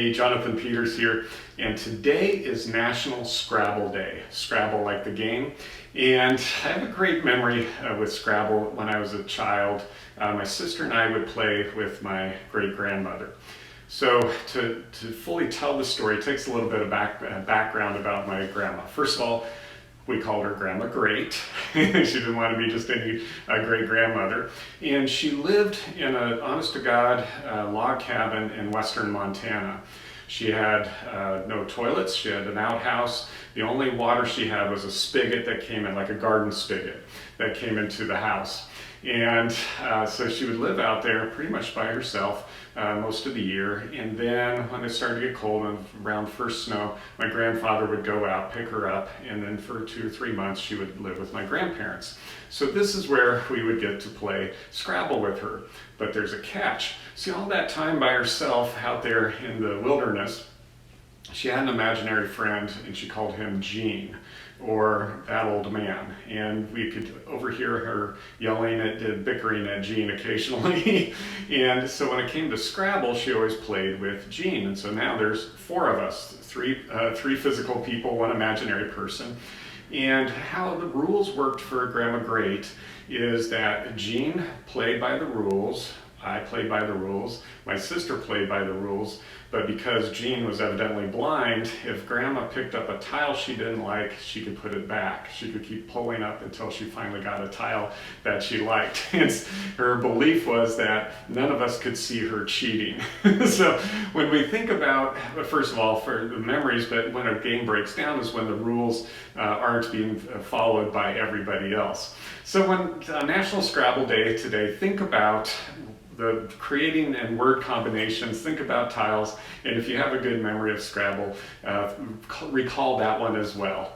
Hey, Jonathan Peters here, and today is National Scrabble Day. Scrabble like the game. And I have a great memory with Scrabble when I was a child. My sister and I would play with my great-grandmother. So to fully tell the story, it takes a little bit of background about my grandma. First of all, we called her Grandma Great. She didn't want to be just any great-grandmother. And she lived in an honest-to-God log cabin in western Montana. She had no toilets, she had an outhouse. The only water she had was a spigot that came in, like a garden spigot, that came into the house. And so she would live out there pretty much by herself most of the year. And then when it started to get cold and around first snow, my grandfather would go out, pick her up, and then for 2 or 3 months she would live with my grandparents. So this is where we would get to play Scrabble with her. But there's a catch. See, all that time by herself out there in the wilderness, she had an imaginary friend, and she called him Gene, or that old man. And we could overhear her bickering at Gene occasionally. And so when it came to Scrabble, she always played with Gene. And so now there's 4 of us, three physical people, 1 imaginary person. And how the rules worked for Grandma Great is that Gene played by the rules, I played by the rules, my sister played by the rules, but because Jean was evidently blind, if Grandma picked up a tile she didn't like, she could put it back. She could keep pulling up until she finally got a tile that she liked. And her belief was that none of us could see her cheating. So when we think about, first of all, for the memories, but when a game breaks down is when the rules aren't being followed by everybody else. So when National Scrabble Day today, think about the creating and word combinations, think about tiles, and if you have a good memory of Scrabble, recall that one as well.